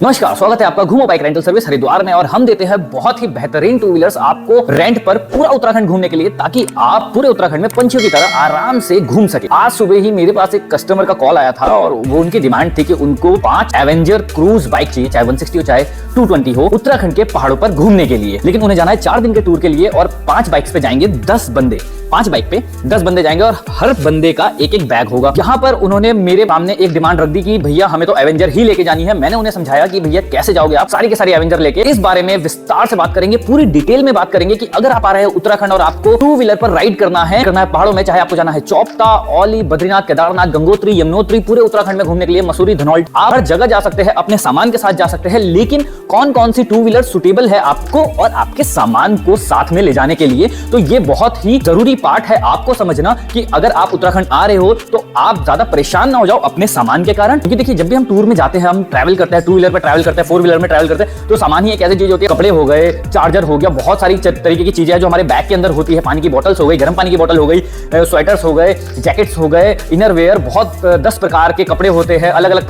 नमस्कार, स्वागत है आपका घूमो बाइक रेंटल सर्विस हरिद्वार में। और हम देते हैं बहुत ही बेहतरीन टू व्हीलर्स आपको रेंट पर पूरा उत्तराखंड घूमने के लिए, ताकि आप पूरे उत्तराखंड में पंछियों की तरह आराम से घूम सके। आज सुबह ही मेरे पास एक कस्टमर का कॉल आया था और वो उनकी डिमांड थी कि उनको 5 एवेंजर क्रूज बाइक चाहिए, चाहे 160 हो चाहे 220 हो, उत्तराखंड के पहाड़ों पर घूमने के लिए। लेकिन उन्हें जाना है 4 दिन के टूर के लिए और 5 बाइक्स पे जाएंगे 10 बंदे। 5 बाइक पे 10 बंदे जाएंगे और हर बंदे का एक एक बैग होगा। यहाँ पर उन्होंने मेरे सामने एक डिमांड रख दी कि भैया हमें तो एवेंजर ही लेके जानी है। मैंने उन्हें समझाया कि भैया कैसे जाओगे आप सारी के सारी एवेंजर लेके। इस बारे में विस्तार से बात करेंगे, पूरी डिटेल में बात करेंगे कि अगर आप आ रहे हैं उत्तराखंड और आपको टू व्हीलर पर राइड करना है पहाड़ों में, चाहे आपको जाना है चौपता, औली, बद्रीनाथ, केदारनाथ, गंगोत्री, यमुनोत्री, पूरे उत्तराखंड में घूमने के लिए, मसूरी, धनौल्टी, आप हर जगह जा सकते हैं, अपने सामान के साथ जा सकते हैं। लेकिन कौन कौन सी टू व्हीलर सुटेबल है आपको और आपके सामान को साथ में ले जाने के लिए, तो ये बहुत ही जरूरी पार्ट है आपको समझना कि अगर आप उत्तराखंड आ रहे हो तो आप ज्यादा परेशान ना हो जाओ अपने सामान के कारण। क्योंकि देखिए, जब भी हम टूर में जाते हैं, हम ट्रैवल करते हैं, टू व्हीलर पर ट्रैवल करते हैं, 4 व्हीलर में ट्रैवल करते हैं, तो सामान ही एक ऐसी चीज होती है, कपड़े हो गए, चार्जर हो गया, बहुत सारी तरीके की चीजें हैं जो हमारे बैग के अंदर होती है। पानी की बोतल्स हो गई, गर्म पानी की बोतल हो गई, स्वेटर्स हो गए, जैकेट्स हो गए, इनर वेयर, बहुत 10 प्रकार के कपड़े होते हैं, अलग अलग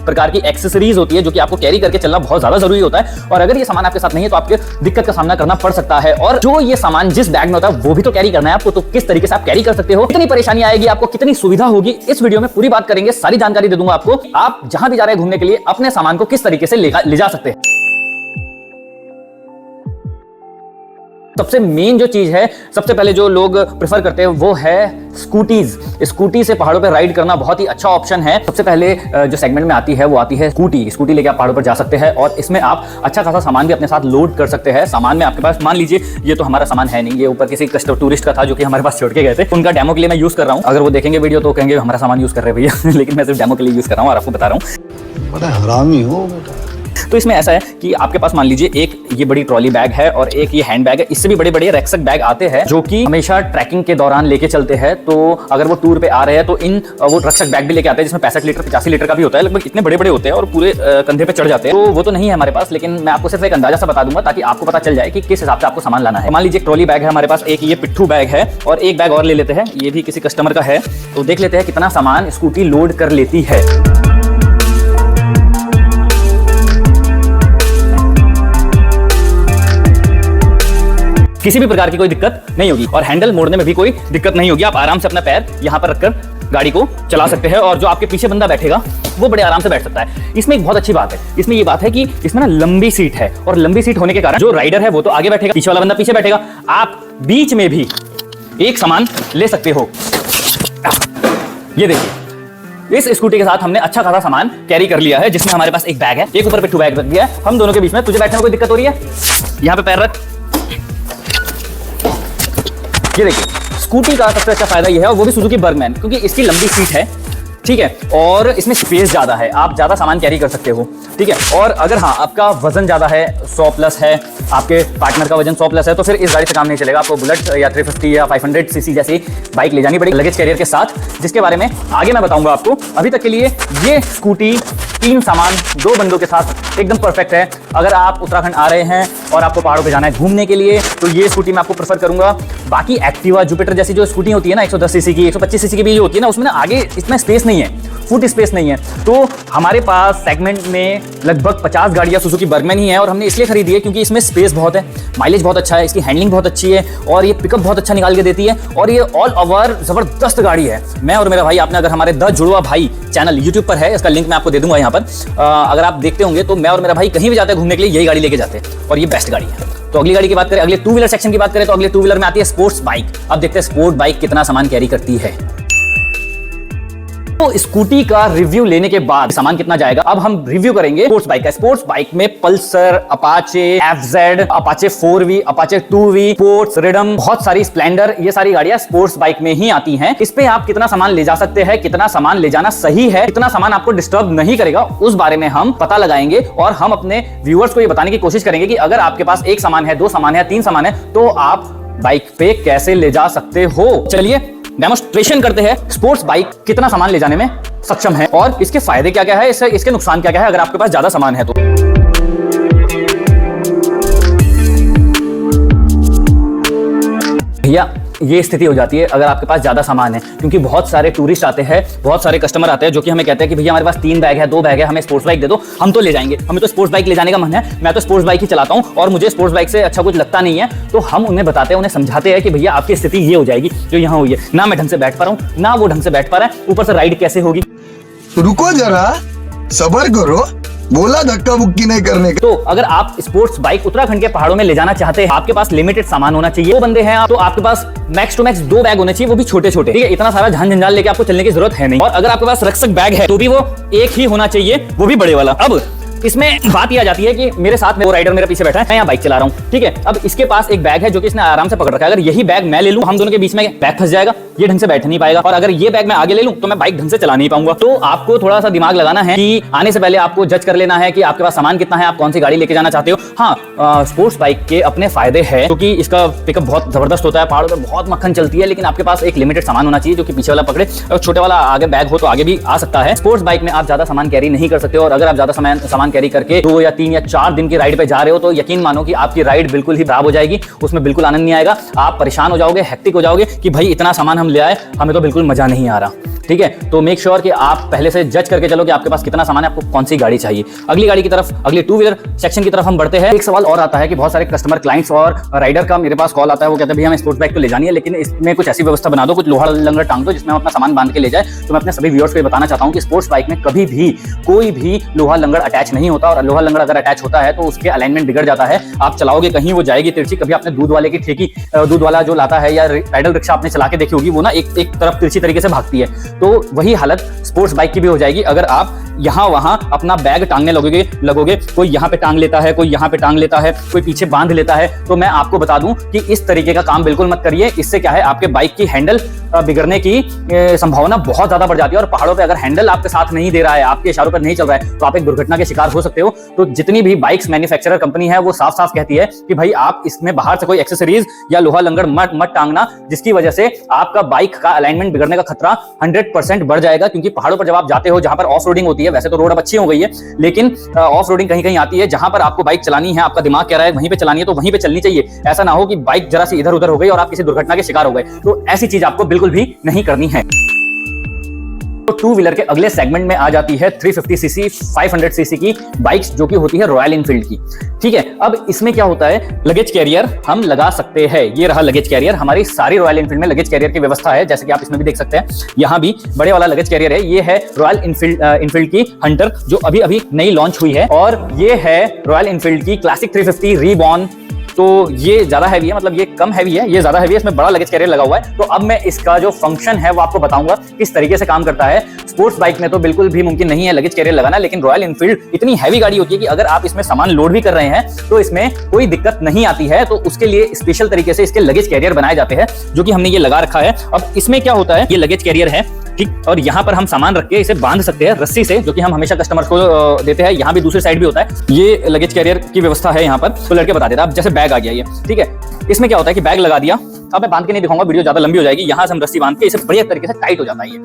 प्रकार की एक्सेसरीज होती है जो कि आपको कैरी करके चलना बहुत ज्यादा जरूरी होता है। और अगर ये सामान आपके साथ नहीं है तो आपके दिक्कत का सामना करना पड़ सकता है। और जो ये सामान जिस बैग में होता है वो भी तो कैरी करना है आपको, तो किस तरीके से आप कैरी कर सकते हो, कितनी परेशानी आएगी आपको, कितनी सुविधा होगी, इस वीडियो में पूरी बात करेंगे, सारी जानकारी दे दूंगा आपको। आप जहां भी जा रहे हैं घूमने के लिए अपने सामान को किस तरीके से ले जा सकते हैं। सबसे मेन जो चीज है, सबसे पहले जो लोग प्रेफर करते हैं वो है स्कूटीज। स्कूटी से पहाड़ों पर राइड करना बहुत ही अच्छा ऑप्शन है। सबसे पहले जो सेगमेंट में आती है वो आती है स्कूटी लेके आप पहाड़ों पर जा सकते हैं और इसमें आप अच्छा खासा सामान भी अपने साथ लोड कर सकते हैं। सामान में आपके पास, मान लीजिए ये तो हमारा सामान है नहीं, ये ऊपर किसी टूरिस्ट का था जो कि हमारे पास छोड़ के गए थे, उनका डेमो के लिए मैं यूज कर रहा हूँ। अगर वो देखेंगे वीडियो तो कहेंगे हमारा सामान यूज कर रहे हैं भैया लेकिन मैं सिर्फ डेमो के लिए यूज कर रहा हूँ और आपको बता रहा हूँ। बड़ा हरामी हो बेटा। तो इसमें ऐसा है कि आपके पास मान लीजिए एक ये बड़ी ट्रॉली बैग है और एक ये हैंड बैग है। इससे भी बड़े बड़े रैक्सक बैग आते हैं जो कि हमेशा ट्रैकिंग के दौरान लेके चलते हैं। तो अगर वो टूर पे आ रहे हैं तो वो रक्षक बैग भी लेके आते हैं जिसमें 65 लीटर 85 लीटर का भी होता है। लगभग इतने बड़े बड़े होते हैं और पूरे कंधे पे चढ़ जाते हैं। तो वो तो नहीं है हमारे पास, लेकिन मैं आपको सिर्फ एक अंदाजा सा बता दूंगा ताकि आपको पता चल जाए कि किस हिसाब से आपको सामान लाना है। मान लीजिए ट्रॉली बैग है हमारे पास, एक ये पिट्ठू बैग है और एक बैग और ले लेते हैं, ये भी किसी कस्टमर का है। तो देख लेते हैं कितना सामान स्कूटी लोड कर लेती है। किसी भी प्रकार की कोई दिक्कत नहीं होगी और हैंडल मोड़ने में भी कोई दिक्कत नहीं होगी। आप आराम से अपना पैर यहाँ पर रखकर गाड़ी को चला सकते हैं और जो आपके पीछे बंदा बैठेगा वो बड़े आराम से बैठ सकता है। इसमें एक बहुत अच्छी बात है, इसमें ये बात है कि इसमें ना लंबी सीट है और लंबी सीट होने के कारण जो राइडर है वो तो आगे बैठेगा, पीछे वाला बंदा पीछे बैठेगा। आप बीच में भी एक सामान ले सकते हो। ये देखिए, इस स्कूटी के साथ हमने अच्छा खासा सामान कैरी कर लिया है, जिसमें हमारे पास एक बैग है, एक ऊपर पिट्ठू बैग रख दिया है। हम दोनों के बीच में तुझे बैठने में कोई दिक्कत हो रही है, यहाँ पे पैर रख। ये देखिए, स्कूटी का सबसे अच्छा फायदा यह है, और वो भी सुजुकी बर्गमैन, क्योंकि इसकी लंबी सीट है, ठीक है, और इसमें स्पेस ज्यादा है, आप ज्यादा सामान कैरी कर सकते हो, ठीक है। और अगर हाँ आपका वजन ज्यादा है, 100+ है, आपके पार्टनर का वजन 100+ है, तो फिर इस गाड़ी से काम नहीं चलेगा। आपको बुलेट या 350 या 500 सीसी जैसी बाइक ले जानी पड़ेगी लगेज कैरियर के साथ, जिसके बारे में आगे मैं बताऊंगा आपको। अभी तक के लिए ये स्कूटी 3 सामान 2 बंदों के साथ एकदम परफेक्ट है। अगर आप उत्तराखंड आ रहे हैं और आपको पहाड़ों पे जाना है घूमने के लिए, तो ये स्कूटी मैं आपको प्रेफर करूंगा। बाकी एक्टिवा, जुपिटर जैसी जो स्कूटी होती है ना, 110 सीसी की, 125 सीसी की भी जो होती है ना, उसमें ना आगे इतना स्पेस नहीं है, फुट स्पेस नहीं है। तो हमारे पास सेगमेंट में लगभग 50 गाड़ियां सुजुकी बर्गमैन ही है और हमने इसलिए खरीदी है क्योंकि इसमें स्पेस बहुत है, माइलेज बहुत अच्छा है, इसकी हैंडलिंग बहुत अच्छी है और ये पिकअप बहुत अच्छा निकाल के देती है और ये ऑल ओवर जबरदस्त गाड़ी है। मैं और मेरा भाई, आपने अगर हमारे द जुड़वा भाई चैनल यूट्यूब पर है, इसका लिंक मैं आपको दे दूंगा यहाँ पर, अगर आप देखते होंगे तो मैं और मेरा भाई कहीं भी जाते हैं घूमने के लिए यही गाड़ी लेके जाते हैं और ये बेस्ट गाड़ी है। तो अगली गाड़ी की बात करें, अगले टू व्हीलर सेक्शन की बात करें, तो अगले टू व्हीलर में आती है स्पोर्ट्स बाइक। अब देखते हैं स्पोर्ट बाइक कितना सामान कैरी करती है। तो स्कूटी का रिव्यू लेने के बाद सामान कितना जाएगा, अब हम रिव्यू करेंगे स्पोर्ट्स बाइक का। स्पोर्ट्स बाइक में Pulsar, Apache, FZ, Apache 4V, Apache 2V, sports, रिडम, बहुत सारी स्प्लेंडर, ये सारी गाड़ियां स्पोर्ट्स बाइक में ही आती हैं। इस पे आप कितना सामान ले जा सकते हैं, कितना सामान ले जाना सही है, कितना सामान आपको डिस्टर्ब नहीं करेगा, उस बारे में हम पता लगाएंगे और हम अपने व्यूअर्स को ये बताने की कोशिश करेंगे कि अगर आपके पास 1 सामान है, 2 सामान है, 3 सामान है, तो आप बाइक पे कैसे ले जा सकते हो। चलिए डेमोस्ट्रेशन करते हैं, स्पोर्ट्स बाइक कितना सामान ले जाने में सक्षम है और इसके फायदे क्या क्या है, इसके नुकसान क्या क्या है अगर आपके पास ज्यादा सामान है तो। भैया ये स्थिति हो जाती है अगर आपके पास ज्यादा सामान है, क्योंकि बहुत सारे टूरिस्ट आते हैं, बहुत सारे कस्टमर आते हैं जो कि हमें कहते हैं कि भैया हमारे पास 3 बैग है, 2 बैग है, हमें स्पोर्ट्स बाइक दे दो, हम तो ले जाएंगे, हमें तो स्पोर्ट्स बाइक ले जाने का मन है, मैं तो स्पोर्ट्स बाइक ही चलाता हूं और मुझे स्पोर्ट्स बाइक से अच्छा कुछ लगता नहीं है। तो हम उन्हें बताते हैं, उन्हें समझाते हैं कि भैया आपकी स्थिति ये हो जाएगी जो यहाँ हुई है, ना मैं ढंग से बैठ पा रहा हूँ, ना वो ढंग से बैठ पा रहा है, ऊपर से राइड कैसे होगी। रुको जरा, सब्र करो, बोला धक्का मुक्की नहीं करने का। तो अगर आप स्पोर्ट्स बाइक उत्तराखंड के पहाड़ों में ले जाना चाहते हैं, आपके पास लिमिटेड सामान होना चाहिए, 2 बंदे हैं आप, तो आपके पास मैक्स टू मैक्स 2 बैग होने चाहिए, वो भी छोटे छोटे, ठीक है। इतना सारा झंझाल लेके आपको चलने की जरूरत है नहीं। और अगर आपके पास रक्षक बैग है तो भी वो एक ही होना चाहिए, वो भी बड़े वाला। अब इसमें बात यह आ जाती है कि मेरे साथ में वो राइडर मेरे पीछे बैठा है, मैं यहाँ बाइक चला रहा हूँ, ठीक है। अब इसके पास एक बैग है जो कि इसने आराम से पकड़ रखा है। अगर यही बैग मैं ले लूं, हम दोनों के बीच में बैग फंस जाएगा, ये ढंग से बैठ नहीं पाएगा। और अगर ये बैग मैं आगे ले लूं तो मैं बाइक ढंग से चला नहीं पाऊंगा। तो आपको थोड़ा सा दिमाग लगाना है कि आने से पहले आपको जज कर लेना है कि आपके पास सामान कितना है, आप कौन सी गाड़ी लेके जाना चाहते हो। हाँ, स्पोर्ट्स बाइक के अपने फायदे हैं, क्योंकि इसका पिकअप बहुत जबरदस्त होता है, पहाड़ों पर बहुत मक्खन चलती है, लेकिन आपके पास एक लिमिटेड सामान होना चाहिए जो कि पीछे वाला पकड़े, और छोटे वाला आगे बैग हो तो आगे भी आ सकता है। स्पोर्ट्स बाइक में आप ज्यादा सामान कैरी नहीं कर सकते, और अगर आप ज्यादा सामान कैरी करके 2 या 3 या 4 दिन की राइड पे जा रहे हो तो यकीन मानो कि आपकी राइड बिल्कुल ही खराब हो जाएगी, उसमें बिल्कुल आनंद नहीं आएगा, आप परेशान हो जाओगे, हेक्टिक हो जाओगे कि भाई इतना सामान हम ले आए, हमें तो बिल्कुल मजा नहीं आ रहा, ठीक है। तो मेक श्योर कि आप पहले से जज करके चलो कि आपके पास कितना सामान है, आपको कौन सी गाड़ी चाहिए। अगली गाड़ी की तरफ, अगली 2 व्हीलर सेक्शन की तरफ हम बढ़ते हैं। एक सवाल और आता है कि बहुत सारे कस्टमर, क्लाइंट्स और राइडर का मेरे पास कॉल आता है, वो कहते हैं भैया हमें स्पोर्ट्स बाइक तो ले जानी है, लेकिन इसमें कुछ ऐसी व्यवस्था बना दो, कुछ लोहा लंगर टांग दो जिसमें हम अपना सामान बांध के ले जाए। तो मैं अपने सभी व्यूअर्स को बताना चाहता हूं कि स्पोर्ट्स बाइक में कभी भी कोई भी लोहा लंगर अटैच नहीं होता, और लोहा लंगर अगर अटैच होता है तो उसके अलाइनमेंट बिगड़ जाता है। आप चलाओगे कहीं, वो जाएगी तिरछी। कभी आपने दूध वाले की ठेकी, दूध वाला जो लाता है या पैडल रिक्शा आपने चला के देखी होगी, वो ना एक तरफ तिरछी तरीके से भागती है। तो वही हालत स्पोर्ट्स बाइक की भी हो जाएगी अगर आप यहाँ वहां अपना बैग टांगने लगोगे। कोई यहाँ पे टांग लेता है, कोई यहाँ पे टांग लेता है, कोई पीछे बांध लेता है। तो मैं आपको बता दूं कि इस तरीके का काम बिल्कुल मत करिए। इससे क्या है, आपके बाइक की हैंडल बिगड़ने की संभावना बहुत ज्यादा बढ़ जाती है। और पहाड़ों पे अगर हैंडल आपके साथ नहीं दे रहा है, आपके इशारों पर नहीं चल रहा है, तो आप एक दुर्घटना के शिकार हो सकते हो। तो जितनी भी बाइक्स मैन्युफैक्चरर कंपनी है वो साफ साफ कहती है कि भाई आप इसमें बाहर से कोई एक्सेसरीज या लोहा लंगर मत टांगना, जिसकी वजह से आपका बाइक का अलाइनमेंट बिगड़ने का खतरा 100% बढ़ जाएगा। क्योंकि पहाड़ों पर जब आप जाते हो, जहां पर ऑफ रोडिंग होती है, वैसे तो रोड अब अच्छी हो गई है, लेकिन ऑफ रोडिंग कहीं कहीं आती है, जहां पर आपको बाइक चलानी है, आपका दिमाग कह रहा है वहीं पे चलानी है, तो वहीं पे चलनी चाहिए। ऐसा ना हो कि बाइक जरा सी इधर उधर हो गई और आप किसी दुर्घटना के शिकार हो गए। तो ऐसी चीज आपको बिल्कुल भी नहीं करनी है। तो 2 व्हीलर के अगले सेगमेंट में आ जाती है 350 सीसी 500 सीसी की बाइक्स, जो कि होती है रॉयल एनफील्ड की, ठीक है। अब इसमें क्या होता है, लगेज कैरियर हम लगा सकते हैं। ये रहा लगेज कैरियर, हमारी सारी रॉयल एनफील्ड में लगेज कैरियर की व्यवस्था है, जैसे कि आप इसमें भी देख सकते हैं। यहाँ भी बड़े वाला लगेज कैरियर है। ये है रॉयल एनफील्ड की हंटर, जो अभी अभी नई लॉन्च हुई है, और ये है रॉयल एनफील्ड की क्लासिक 350 रीबॉर्न। तो ये ज्यादा हैवी है, मतलब ये कम हैवी है, ये ज्यादा हैवी है, इसमें बड़ा लगेज कैरियर लगा हुआ है। तो अब मैं इसका जो फंक्शन है वो आपको बताऊंगा किस तरीके से काम करता है। स्पोर्ट्स बाइक में तो बिल्कुल भी मुमकिन नहीं है लगेज कैरियर लगाना, लेकिन रॉयल एनफील्ड इतनी हैवी गाड़ी होती है कि अगर आप इसमें सामान लोड भी कर रहे हैं तो इसमें कोई दिक्कत नहीं आती है। तो उसके लिए स्पेशल तरीके से इसके लगेज कैरियर बनाए जाते हैं, जो कि हमने ये लगा रखा है। अब इसमें क्या होता है, ये लगेज कैरियर है, ठीक, और यहाँ पर हम सामान रख के इसे बांध सकते हैं रस्सी से, जो कि हम हमेशा कस्टमर्स को देते हैं। यहाँ भी दूसरी साइड भी होता है, ये लगेज कैरियर की व्यवस्था है यहाँ पर। तो लड़के बता देता, अब जैसे बैग आ गया ये, ठीक है। इसमें क्या होता है कि बैग लगा दिया, अब मैं बांध के नहीं दिखाऊंगा, वीडियो ज्यादा लंबी हो जाएगी। यहाँ से हम रस्सी बांध के इसे बढ़िया तरीके से टाइट हो जाता है ये।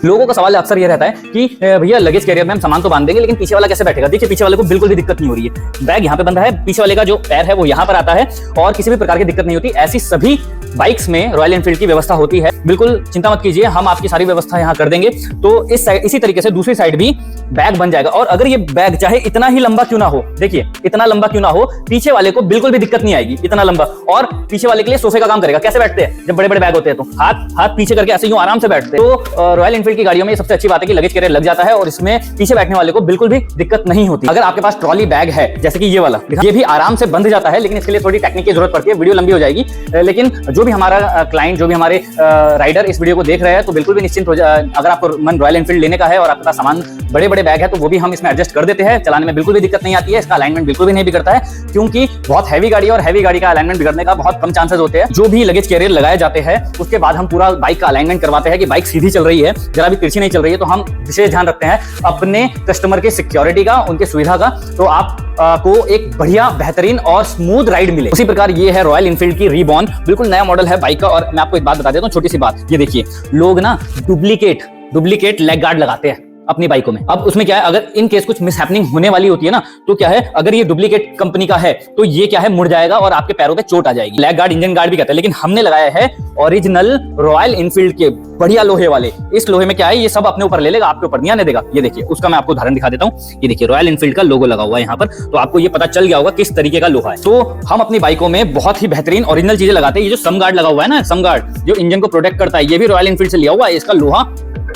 लोगों का सवाल अक्सर ये रहता है कि भैया लगेज कैरियर में हम सामान तो बांध देंगे, लेकिन पीछे वाला कैसे बैठेगा। देखिए, पीछे वाले को बिल्कुल भी दिक्कत नहीं हो रही है, बैग यहाँ पे बंधा है, पीछे वाले का जो पैर है वो यहाँ पर आता है, और किसी भी प्रकार की दिक्कत नहीं होती। ऐसी सभी बाइक्स में रॉयल एनफील्ड की व्यवस्था होती है, बिल्कुल चिंता मत कीजिए, हम आपकी सारी व्यवस्था यहाँ कर देंगे। तो इसी तरीके से दूसरी साइड भी बैग बन जाएगा। और अगर ये बैग चाहे इतना ही लंबा क्यों ना हो, देखिए इतना लंबा क्यों ना हो, पीछे वाले को बिल्कुल भी दिक्कत नहीं आएगी, इतना लंबा। और पीछे वाले के लिए सोफे का काम करेगा। कैसे बैठते हैं जब बड़े बड़े बैग होते हैं, तो हाथ पीछे करके ऐसे यूं आराम से बैठते हैं। तो रॉयल एनफील्ड की गाड़ियों में सबसे अच्छी बात है कि लगेज कैरियर लग जाता है, और इसमें पीछे बैठने वाले को बिल्कुल भी दिक्कत नहीं होती। अगर आपके पास ट्रॉली बैग है, जैसे कि ये वाला, ये भी आराम से बंध जाता है, लेकिन इसके लिए थोड़ी टेक्निक की जरूरत पड़ती है, वीडियो लंबी हो जाएगी। लेकिन जो भी हमारा क्लाइंट, जो भी हमारे राइडर इस वीडियो को देख रहे हैं, तो बिल्कुल भी निश्चिंत हो जाए। अगर आपको मन रॉयल एनफील्ड लेने का है और आपके पास सामान बड़े बड़े बैग है, तो वो भी हम इसमें एडजस्ट कर देते हैं। चलाने में बिल्कुल भी दिक्कत नहीं आती है, इसका अलाइनमेंट बिल्कुल भी नहीं बिगड़ता है, क्योंकि बहुत हैवी गाड़ी है और हैवी गाड़ी का अलाइनमेंट बिगड़ने का बहुत कम चांसेस होते हैं। जो भी लगेज कैरियर लगाए जाते हैं, उसके बाद हम पूरा बाइक का अलाइनमेंट करवाते हैं कि बाइक सीधी चल रही है, जरा भी तिरछी नहीं चल रही है। तो हम विशेष ध्यान रखते हैं अपने कस्टमर के सिक्योरिटी का, उनके सुविधा का, तो आप को एक बढ़िया, बेहतरीन और स्मूथ राइड मिले। उसी प्रकार ये है रॉयल एनफील्ड की रीबॉर्न, बिल्कुल नया मॉडल है बाइक का। और मैं आपको एक बात बता देता हूँ, छोटी सी बात, ये देखिए, लोग ना डुप्लीकेट लेग गार्ड लगाते हैं। अपनी बाइकों में। अब उसमें क्या है, अगर इन केस कुछ मिसहैपनिंग होने वाली होती है ना, तो क्या है, अगर ये डुप्लीकेट कंपनी का है तो ये क्या है, मुड़ जाएगा और आपके पैरों पे चोट आ जाएगी। ब्लैक गार्ड, इंजन गार्ड भी कहते हैं, लेकिन हमने लगाया है ओरिजिनल रॉयल इनफील्ड के बढ़िया लोहे वाले। इस लोहे में क्या है, ये सब अपने ऊपर ले लेगा, आपके ऊपर नहीं आने देगा। ये देखिए, उसका मैं आपको उदाहरण दिखा देता हूँ। ये देखिए, रॉयल इनफील्ड का लोगो लगा हुआ है यहाँ पर, तो आपको ये पता चल गया होगा किस तरीके का लोहा है। तो हम अपनी बाइकों में बहुत ही बेहतरीन ओरिजिनल चीजें लगाते हैं। ये जो सम गार्ड लगा हुआ है ना, सम गार्ड जो इंजन को प्रोटेक्ट करता है, ये भी रॉयल इनफील्ड से लिया हुआ है। इसका लोहा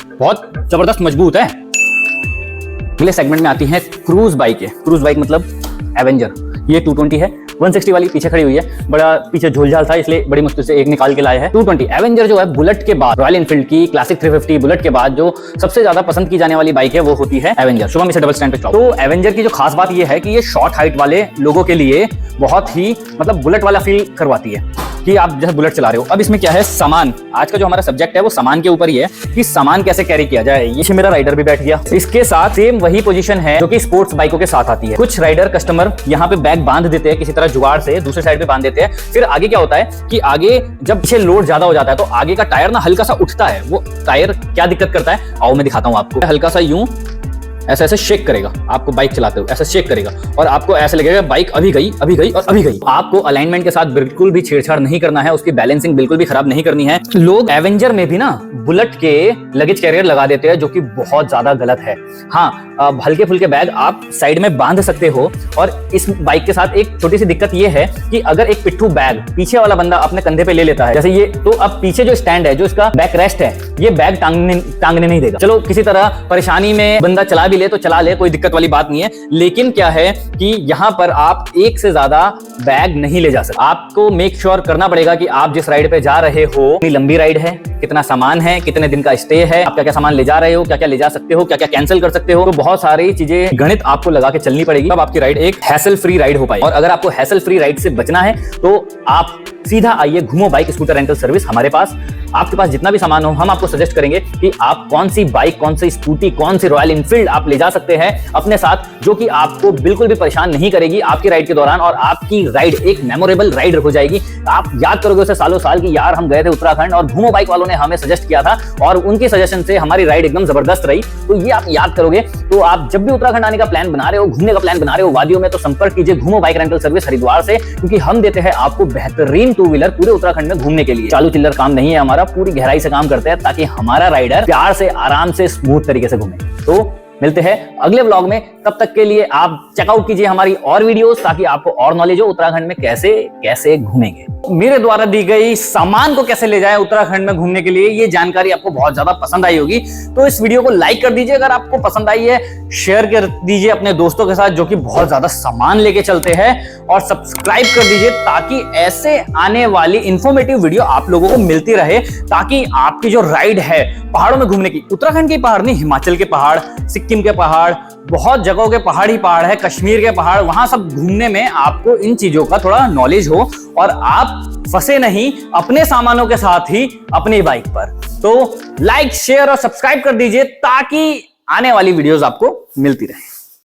बहुत जबरदस्त मजबूत है। अगले सेगमेंट में आती है क्रूज बाइक। क्रूज बाइक मतलब एवेंजर। ये 220 है, 160 वाली पीछे खड़ी हुई है। बड़ा पीछे झोलझाल था, इसलिए बड़ी मुश्किल से एक निकाल के लाया है। 220 एवेंजर जो है, बुलेट के बाद रॉयल इनफील्ड की क्लासिक 350 बुलेट के बाद जो सबसे ज्यादा पसंद की जाने वाली बाइक है, वो होती है एवेंजर। शुभम इसे डबल स्टैंड पे चलाओ। तो एवेंजर की जो खास बात ये है कि ये शॉर्ट हाइट वाले लोगों के लिए बहुत ही मतलब बुलेट वाला फील करवाती है कि आप जैसे बुलेट चला रहे हो। अब इसमें क्या है, सामान। आज का जो हमारा सब्जेक्ट है वो सामान के ऊपर ही है कि सामान कैसे कैरी किया जाए। ये मेरा राइडर भी बैठ गया। इसके साथ सेम वही पोजीशन है जो कि स्पोर्ट्स बाइकों के साथ आती है। कुछ राइडर कस्टमर यहाँ पे बैग बांध देते हैं किसी तरह जुगाड़ से, दूसरे साइड पे बांध देते हैं। फिर आगे क्या होता है कि आगे जब पीछे लोड ज्यादा हो जाता है तो आगे का टायर ना हल्का सा उठता है। वो टायर क्या दिक्कत करता है, आओ मैं दिखाता हूँ आपको। हल्का सा यूं ऐसे ऐसे शेक करेगा, आपको बाइक चलाते हो ऐसे शेक करेगा और आपको ऐसे लगेगा बाइक अभी गई अभी गई और अभी गई। आपको अलाइनमेंट के साथ बिल्कुल भी छेड़छाड़ नहीं करना है, उसकी बैलेंसिंग बिल्कुल भी खराब नहीं करनी है। लोग एवेंजर में भी ना बुलेट के लगेज कैरियर लगा देते हैं, जो कि बहुत ज्यादा गलत है। हाँ, हल्के फुल्के बैग आप साइड में बांध सकते हो। और इस बाइक के साथ एक छोटी सी दिक्कत ये है कि अगर एक पिट्ठू बैग पीछे वाला बंदा अपने कंधे पे ले लेता है, जैसे ये, तो अब पीछे जो स्टैंड है, जो इसका बैक रेस्ट है, ये बैग टांगने नहीं देगा। चलो किसी तरह परेशानी में बंदा चला भी ले तो चला ले, कोई दिक्कत वाली बात नहीं है। लेकिन क्या है कि यहाँ पर आप एक से ज्यादा बैग नहीं ले जा सकते। आपको मेक श्योर करना पड़ेगा कि आप जिस राइड पे जा रहे हो, कितनी लंबी राइड है, कितना सामान है, कितने दिन का स्टे है, आप क्या क्या सामान ले जा रहे हो, क्या क्या ले जा सकते हो, क्या क्या कैंसिल कर सकते हो। तो बहुत सारी चीजें गणित आपको लगा के चलनी पड़ेगी, तब आपकी राइड एक हैसल फ्री राइड हो पाएगी। और अगर आपको हैसल फ्री राइड से बचना है तो आप सीधा आइए घूमो बाइक स्कूटर रेंटल सर्विस हमारे पास। आपके पास जितना भी सामान हो, हम आपको सजेस्ट करेंगे कि आप कौन सी बाइक, कौन सी स्कूटी, कौन सी रॉयल इनफील्ड आप ले जा सकते हैं अपने साथ, जो कि आपको बिल्कुल भी परेशान नहीं करेगी आपकी राइड के दौरान, और आपकी राइड एक मेमोरेबल राइड हो जाएगी। आप याद करोगे उसे सालों साल की, यार हम गए थे उत्तराखंड और घूमो बाइक वालों ने हमें सजेस्ट किया था और उनकी सजेशन से हमारी राइड एकदम जबरदस्त रही। तो ये आप याद करोगे। तो आप जब भी उत्तराखंड आने का प्लान बना रहे हो, घूमने का प्लान बना रहे हो वादियों में, तो संपर्क कीजिए घूमो बाइक रेंटल सर्विस हरिद्वार से, क्योंकि हम देते हैं आपको बेहतरीन टू व्हीलर पूरे उत्तराखंड में घूमने के लिए। चालू चिल्लर काम नहीं है हमारा, पूरी गहराई से काम करते हैं ताकि हमारा राइडर प्यार से, आराम से, स्मूथ तरीके से घूमे। तो मिलते हैं अगले व्लॉग में, तब तक के लिए आप चेकआउट कीजिए हमारी और वीडियोस, ताकि आपको और नॉलेज हो उत्तराखंड में कैसे कैसे घूमेंगे। मेरे द्वारा दी गई सामान को कैसे ले जाए उत्तराखंड में घूमने के लिए, ये जानकारी आपको बहुत ज्यादा पसंद आई होगी। तो इस वीडियो को लाइक कर दीजिए अगर आपको पसंद आई है, शेयर कर दीजिए अपने दोस्तों के साथ जो कि बहुत ज्यादा सामान लेके चलते हैं, और सब्सक्राइब कर दीजिए ताकि ऐसे आने वाली इंफॉर्मेटिव वीडियो आप लोगों को मिलती रहे, ताकि आपकी जो राइड है पहाड़ों में घूमने की, उत्तराखंड के पहाड़ नहीं, हिमाचल के पहाड़, सिक्किम के पहाड़, बहुत जगहों के पहाड़ी पहाड़ है, कश्मीर के पहाड़, वहां सब घूमने में आपको इन चीजों का थोड़ा नॉलेज हो और आप फंसे नहीं अपने सामानों के साथ ही अपनी बाइक पर। तो लाइक, शेयर और सब्सक्राइब कर दीजिए ताकि आने वाली वीडियोस आपको मिलती रहे।